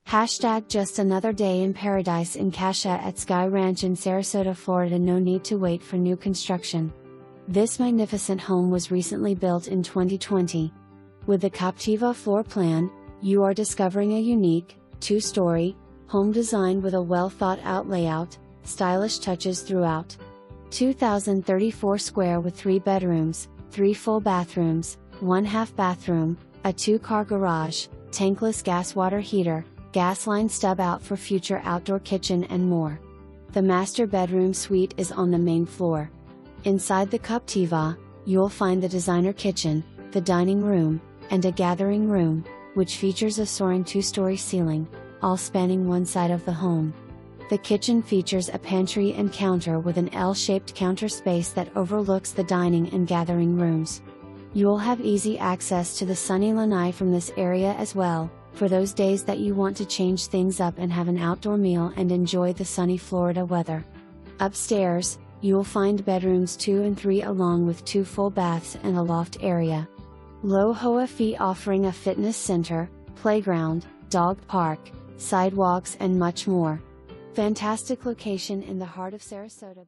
Hashtag just another day in paradise in Cassia at Skye Ranch in Sarasota, Florida. No need to wait for new construction. This magnificent home was recently built in 2020. With the Captiva floor plan, you are discovering a unique, two-story, home designed with a well-thought-out layout, stylish touches throughout. 2,034 square with 3 bedrooms, 3 full bathrooms, 1 half bathroom, a 2-car garage, tankless gas water heater, gas line stub out for future outdoor kitchen and more. The master bedroom suite is on the main floor. Inside the Captiva, you'll find the designer kitchen, the dining room, and a gathering room, which features a soaring 2-story ceiling, all spanning one side of the home. The kitchen features a pantry and counter with an L-shaped counter space that overlooks the dining and gathering rooms. You'll have easy access to the sunny lanai from this area as well, for those days that you want to change things up and have an outdoor meal and enjoy the sunny Florida weather. Upstairs, you'll find bedrooms 2 and 3 along with 2 full baths and a loft area. Low HOA fee offering a fitness center, playground, dog park, sidewalks and much more. Fantastic location in the heart of Sarasota.